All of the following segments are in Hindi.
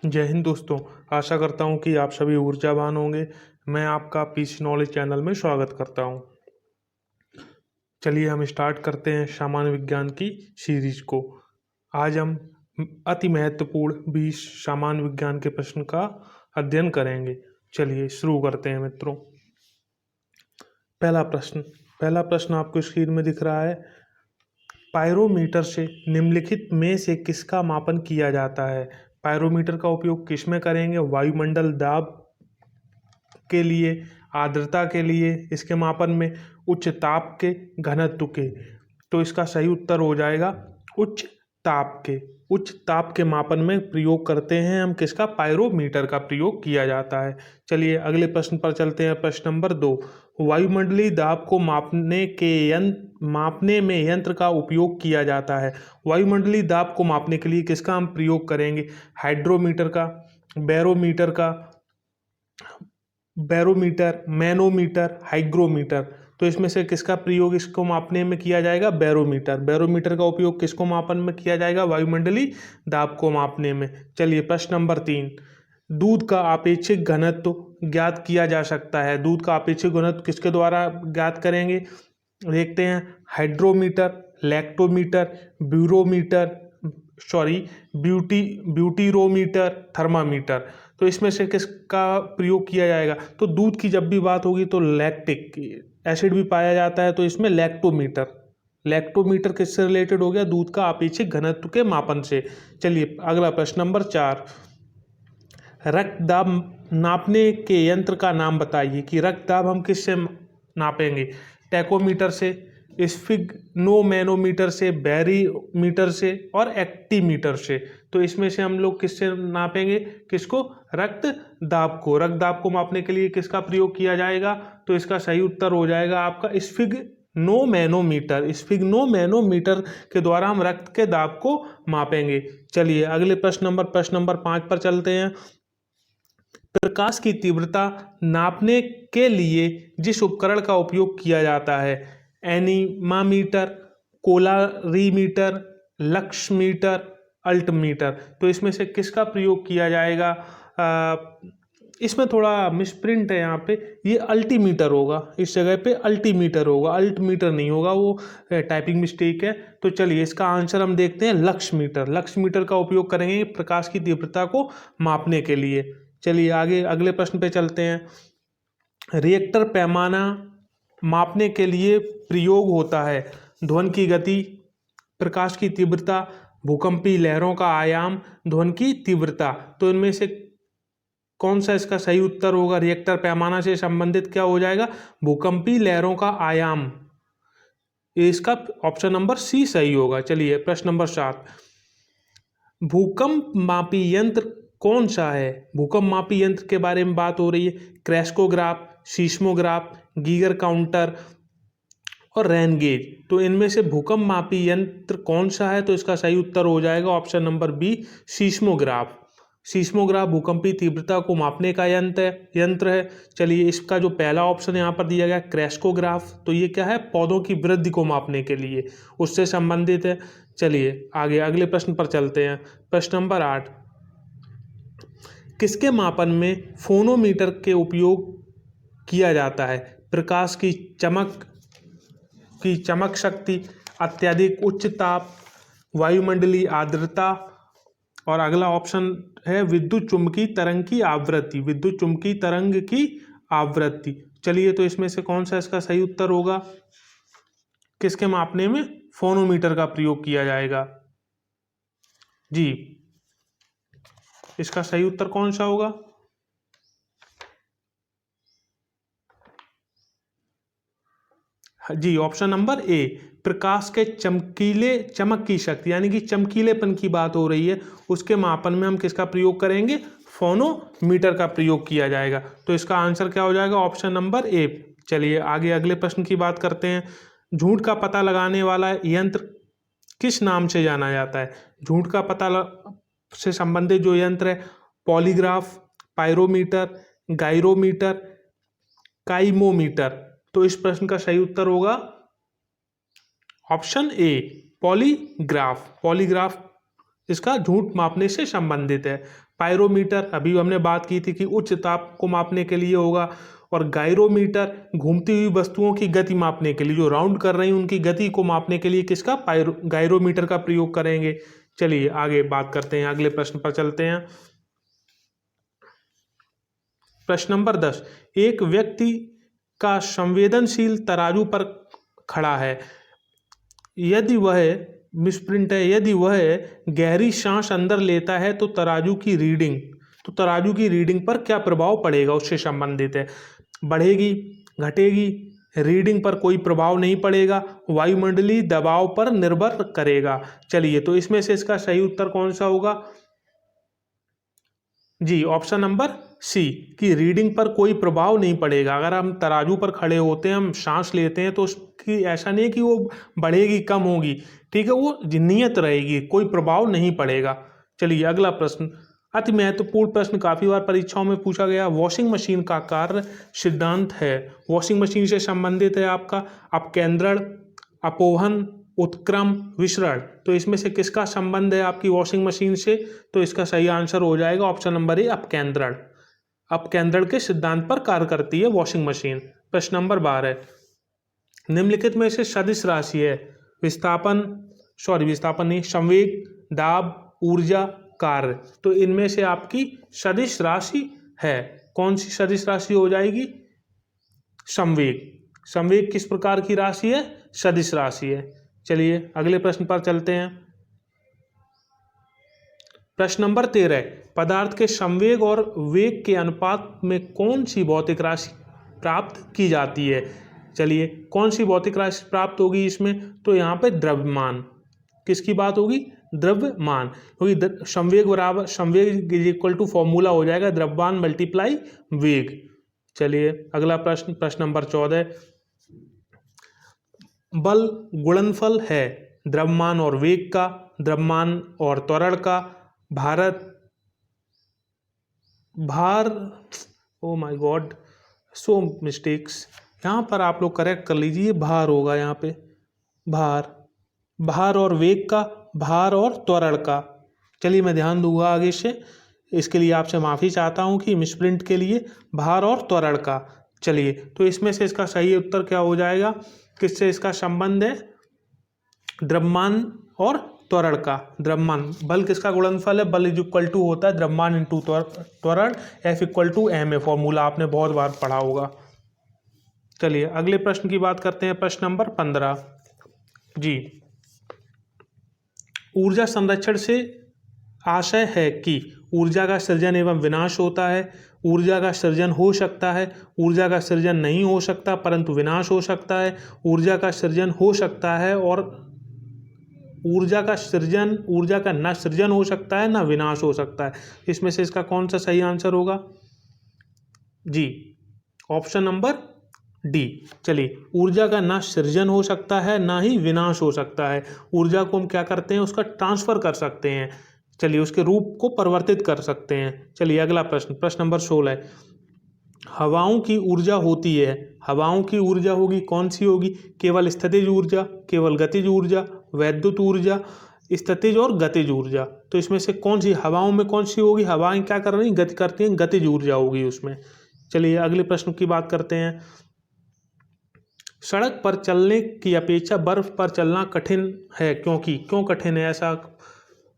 जय हिंद दोस्तों। आशा करता हूँ कि आप सभी ऊर्जावान होंगे। मैं आपका पीसी नॉलेज चैनल में स्वागत करता हूँ। चलिए हम स्टार्ट करते हैं सामान्य विज्ञान की सीरीज को। आज हम अति महत्वपूर्ण 20 सामान्य विज्ञान के प्रश्न का अध्ययन करेंगे। चलिए शुरू करते हैं मित्रों। पहला प्रश्न आपको स्क्रीन में दिख रहा है। पायरोमीटर से निम्नलिखित में से किसका मापन किया जाता है? पायरोमीटर का उपयोग किस में करेंगे? वायुमंडल दाब के लिए, आर्द्रता के लिए, इसके मापन में, उच्च ताप के, घनत्व के। तो इसका सही उत्तर हो जाएगा उच्च ताप के। उच्च ताप के मापन में प्रयोग करते हैं हम किसका? पायरोमीटर का प्रयोग किया जाता है। चलिए अगले प्रश्न पर चलते हैं। प्रश्न नंबर 2। वायुमंडलीय दाब को मापने में यंत्र का उपयोग किया जाता है। वायुमंडलीय दाब को मापने के लिए किसका हम प्रयोग करेंगे? हाइड्रोमीटर का, बैरोमीटर, मैनोमीटर, हाइग्रोमीटर। तो इसमें से किसका प्रयोग इसको मापने में किया जाएगा? बैरोमीटर। बैरोमीटर का उपयोग किसको मापन में किया जाएगा? वायुमंडलीय दाब को मापने में। चलिए प्रश्न नंबर 3। दूध का आपेक्षिक घनत्व ज्ञात किया जा सकता है। दूध का आपेक्षिक घनत्व किसके द्वारा ज्ञात करेंगे? देखते हैं। Hydrometer, lactometer, butyrometer, thermometer. तो इसमें से किसका प्रयोग किया जाएगा? तो दूध की जब भी बात होगी तो लैक्टिक एसिड भी पाया जाता है, तो इसमें लैक्टोमीटर किससे रिलेटेड हो गया? दूध का आपेक्षिक घनत्व के मापन से। चलिए अगला प्रश्न नंबर 4। रक्तदाब नापने के यंत्र का नाम बताइए कि रक्तदाब हम किससे नापेंगे? टैकोमीटर से, स्फिग्नोमैनोमीटर से, बैरीमीटर से और एक्टीमीटर से। तो इसमें से हम लोग किससे नापेंगे? किसको? रक्त दाब को। रक्त दाब को मापने के लिए किसका प्रयोग किया जाएगा? तो इसका सही उत्तर हो जाएगा आपका स्फिग्नोमैनोमीटर के द्वारा हम रक्त के दाब को मापेंगे। चलिए अगले प्रश्न नंबर 5 पर चलते हैं। प्रकाश की तीव्रता नापने के लिए जिस उपकरण का उपयोग किया जाता है? एनीमामीटर, कोलारीमीटर, लक्समीटर, अल्टमीटर। तो इसमें से किसका प्रयोग किया जाएगा? इसमें थोड़ा मिसप्रिंट है यहाँ पे, ये अल्टीमीटर होगा, इस जगह पे अल्टीमीटर होगा, अल्टमीटर नहीं होगा, वो टाइपिंग मिस्टेक है। तो चलिए इसका आंसर हम देखते हैं लक्समीटर। लक्समीटर का उपयोग करेंगे प्रकाश की तीव्रता को मापने के लिए। चलिए आगे अगले प्रश्न पे चलते हैं। रिएक्टर पैमाना मापने के लिए प्रयोग होता है। ध्वनि की गति, प्रकाश की तीव्रता, भूकंपीय लहरों का आयाम, ध्वनि की तीव्रता। तो इनमें से कौन सा इसका सही उत्तर होगा? रिएक्टर पैमाना से संबंधित क्या हो जाएगा? भूकंपीय लहरों का आयाम। इसका ऑप्शन नंबर सी सही होगा। चलिए प्रश्न नंबर 7। भूकंप मापी यंत्र कौन सा है? भूकंप मापी यंत्र के बारे में बात हो रही है। क्रैस्कोग्राफ, सीस्मोग्राफ, गीगर काउंटर और रेन गेज। तो इनमें से भूकंप मापी यंत्र कौन सा है? तो इसका सही उत्तर हो जाएगा option number B, seismograph. Seismograph भूकंपीय तीव्रता को मापने का यंत्र है। चलिए इसका जो पहला ऑप्शन यहाँ पर दिया गया क्रैस्कोग्राफ, तो ये क्या है? पौधों की वृद्धि को मापने के लिए, उससे संबंधित है। चलिए आगे अगले प्रश्न पर चलते हैं। प्रश्न नंबर 8। किसके मापन में फोनोमीटर के उपयोग किया जाता है? प्रकाश की चमक शक्ति, अत्यधिक उच्च ताप, वायुमंडलीय आर्द्रता और अगला ऑप्शन है विद्युत चुम्बकीय तरंग की आवृत्ति। विद्युत चुम्बकीय तरंग की आवृत्ति। चलिए तो इसमें से कौन सा इसका सही उत्तर होगा? किसके मापने में फोनोमीटर का प्रयोग किया जाएगा? जी इसका सही उत्तर कौन सा होगा? जी ऑप्शन नंबर ए, प्रकाश के चमक की शक्ति, यानी कि चमकीलेपन की बात हो रही है, उसके मापन में हम किसका प्रयोग करेंगे? फोनोमीटर का प्रयोग किया जाएगा। तो इसका आंसर क्या हो जाएगा? Option number A. चलिए आगे अगले प्रश्न की बात करते हैं। झूठ का पता लगाने वाला यंत्र किस नाम से जाना जाता है? झूठ का पता से संबंधित जो यंत्र है, पॉलीग्राफ, पायरोमीटर, गायरोमीटर, काइमोमीटर। तो इस प्रश्न का सही उत्तर होगा ऑप्शन ए, पॉलीग्राफ। पॉलीग्राफ इसका झूठ मापने से संबंधित है। पायरोमीटर अभी हमने बात की थी कि उच्च ताप को मापने के लिए होगा, और गायरोमीटर घूमती हुई वस्तुओं की गति मापने के लिए, जो राउंड कर रही हैं उनकी गति को मापने के लिए किसका गायरोमीटर का प्रयोग करेंगे। चलिए आगे बात करते हैं, अगले प्रश्न पर चलते हैं। प्रश्न नंबर 10, एक व्यक्ति का संवेदनशील तराजू पर खड़ा है, यदि वह मिसप्रिंट है, यदि वह गहरी सांस अंदर लेता है तो तराजू की रीडिंग पर क्या प्रभाव पड़ेगा, उससे संबंधित है। बढ़ेगी, घटेगी, रीडिंग पर कोई प्रभाव नहीं पड़ेगा, वायुमंडलीय दबाव पर निर्भर करेगा। चलिए, तो इसमें से इसका सही उत्तर कौन सा होगा जी, ऑप्शन नंबर सी, कि रीडिंग पर कोई प्रभाव नहीं पड़ेगा। अगर हम तराजू पर खड़े होते हैं, हम सांस लेते हैं, तो उसकी ऐसा नहीं है कि वो बढ़ेगी कम होगी, ठीक है, वो नियत रहेगी, कोई प्रभाव नहीं पड़ेगा। चलिए अगला प्रश्न, अति महत्वपूर्ण प्रश्न, काफ़ी बार परीक्षाओं में पूछा गया। वॉशिंग मशीन का कार्य सिद्धांत है, वॉशिंग मशीन से संबंधित है आपका अपकेंद्रण, अपोहन, उत्क्रम, विसरण। तो इसमें से किसका संबंध है आपकी वॉशिंग मशीन से, तो इसका सही आंसर हो जाएगा ऑप्शन नंबर ए, अपकेंद्रण। अपकेंद्रण के सिद्धांत पर कार्य करती है वॉशिंग मशीन। प्रश्न नंबर 12, निम्नलिखित में से सदिश राशि है, विस्थापन नहीं, संवेग, दाब, ऊर्जा, कार्य। तो इनमें से आपकी सदिश राशि है, कौन सी सदिश राशि हो जाएगी, संवेग किस प्रकार की राशि है, सदिश राशि है। चलिए अगले प्रश्न पर चलते हैं। प्रश्न नंबर 13, पदार्थ के संवेग और वेग के अनुपात में कौन सी भौतिक राशि प्राप्त की जाती है। चलिए, कौन सी भौतिक राशि प्राप्त होगी इसमें, तो यहाँ पे द्रव्यमान, किसकी बात होगी, द्रव्यमान, क्योंकि संवेग इज इक्वल टू फॉर्मूला हो जाएगा द्रव्यमान मल्टीप्लाई वेग। चलिए अगला प्रश्न, प्रश्न नंबर 14, बल गुणनफल है द्रव्यमान और वेग का, द्रव्यमान और त्वरण का, भार, oh my God, so mistakes, यहाँ पर आप लोग करेक्ट कर लीजिए, भार होगा यहाँ पे, भार और वेग का, भार और त्वरण का। चलिए मैं ध्यान दूंगा आगे से, इसके लिए आपसे माफ़ी चाहता हूँ कि मिसप्रिंट के लिए, भार और त्वरण का। चलिए, तो इसमें से इसका सही उत्तर क्या हो जाएगा, किससे इसका संबंध है, द्रव्यमान और त्वरण का। द्रव्यमान, बल किसका गुणनफल है, बल इज इक्वल टू होता है द्रव्यमान इंटू त्वरण, F इक्वल टू m है, फॉर्मूला आपने बहुत बार पढ़ा होगा। चलिए अगले प्रश्न की बात करते हैं, प्रश्न नंबर 15 जी, ऊर्जा संरक्षण से आशय है कि ऊर्जा का सृजन एवं विनाश होता है, ऊर्जा का सृजन हो सकता है, ऊर्जा का सृजन नहीं हो सकता परंतु विनाश हो सकता है, ऊर्जा का सृजन हो सकता है और ऊर्जा का न सृजन हो सकता है न विनाश हो सकता है। इसमें से इसका कौन सा सही आंसर होगा जी, ऑप्शन नंबर डी। चलिए, ऊर्जा का ना सृजन हो सकता है ना ही विनाश हो सकता है, ऊर्जा को हम क्या करते हैं, उसका ट्रांसफर कर सकते हैं, चलिए उसके रूप को परिवर्तित कर सकते हैं। चलिए अगला प्रश्न, प्रश्न नंबर 16, हवाओं की ऊर्जा होती है, हवाओं की ऊर्जा होगी, कौन सी होगी, केवल स्थितिज ऊर्जा, केवल गतिज ऊर्जा, वैद्युत ऊर्जा, स्थितिज और गतिज ऊर्जा। तो इसमें से कौन सी हवाओं में कौन सी होगी, हवाएं क्या कर रही हैं, गति करती हैं, गतिज ऊर्जा होगी उसमें। चलिए अगले प्रश्न की बात करते हैं, सड़क पर चलने की अपेक्षा बर्फ पर चलना कठिन है, क्यों कठिन है ऐसा,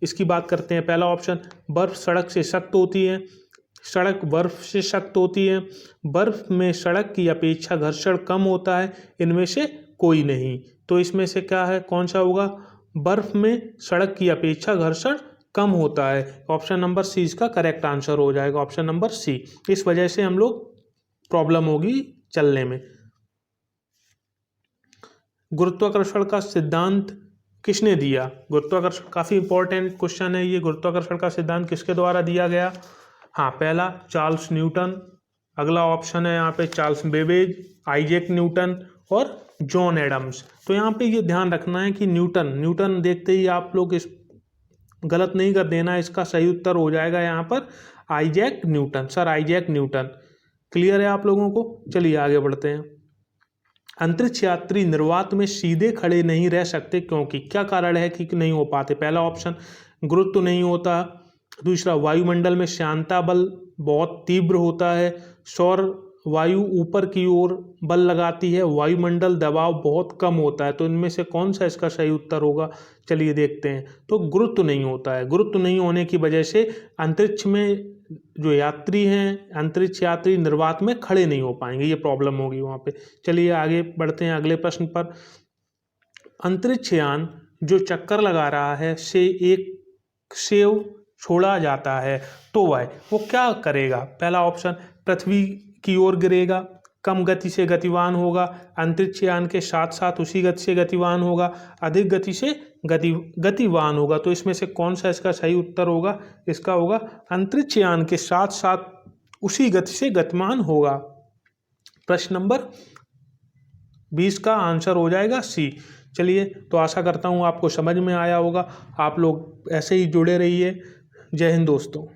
इसकी बात करते हैं। पहला ऑप्शन, बर्फ सड़क से सख्त होती है, सड़क बर्फ से सख्त होती है, बर्फ में सड़क की अपेक्षा घर्षण कम होता है, इनमें से कोई नहीं। तो इसमें से क्या है, कौन सा होगा, बर्फ में सड़क की अपेक्षा घर्षण कम होता है, ऑप्शन नंबर सी इसका करेक्ट आंसर हो जाएगा, ऑप्शन नंबर सी। इस वजह से हम लोग प्रॉब्लम होगी चलने में। गुरुत्वाकर्षण का सिद्धांत किसने दिया, गुरुत्वाकर्षण काफ़ी इंपॉर्टेंट क्वेश्चन है ये, गुरुत्वाकर्षण का सिद्धांत किसके द्वारा दिया गया, हाँ पहला चार्ल्स न्यूटन, अगला ऑप्शन है यहाँ पे चार्ल्स बेबेज, आइजैक न्यूटन और जॉन एडम्स। तो यहाँ पे ये ध्यान रखना है कि न्यूटन देखते ही आप लोग इस गलत नहीं कर देना, इसका सही उत्तर हो जाएगा यहाँ पर Isaac Newton, sir Isaac Newton. Clear है आप लोगों को, चलिए आगे बढ़ते हैं। अंतरिक्ष यात्री निर्वात में सीधे खड़े नहीं रह सकते, क्योंकि क्या कारण है कि नहीं हो पाते, पहला ऑप्शन गुरुत्व नहीं होता। दूसरा, वायुमंडल में श्यानता बल बहुत तीव्र होता है। सौर वायु ऊपर की ओर बल लगाती है, वायुमंडल दबाव बहुत कम होता है। तो इनमें से कौन सा इसका सही उत्तर होगा, चलिए देखते हैं। तो गुरुत्व नहीं होता है। गुरुत्व नहीं होने की वजह से अंतरिक्ष में जो यात्री हैं, अंतरिक्ष यात्री निर्वात में खड़े नहीं हो पाएंगे, ये प्रॉब्लम होगी वहाँ पे। चलिए आगे बढ़ते हैं अगले प्रश्न पर। अंतरिक्ष यान जो चक्कर लगा रहा है से एक सेव छोड़ा जाता है तो वो क्या करेगा। पहला ऑप्शन, पृथ्वी की ओर गिरेगा, कम गति से गतिवान होगा, अंतरिक्ष यान के साथ साथ उसी गति से गतिवान होगा, अधिक गति से गतिवान होगा। तो इसमें से कौन सा इसका सही उत्तर होगा, इसका होगा अंतरिक्ष यान के साथ साथ उसी गति से गतिमान होगा। प्रश्न नंबर 20 का आंसर हो जाएगा सी। चलिए, तो आशा करता हूँ आपको समझ में आया होगा। आप लोग ऐसे ही जुड़े रहिए। जय हिंद दोस्तों।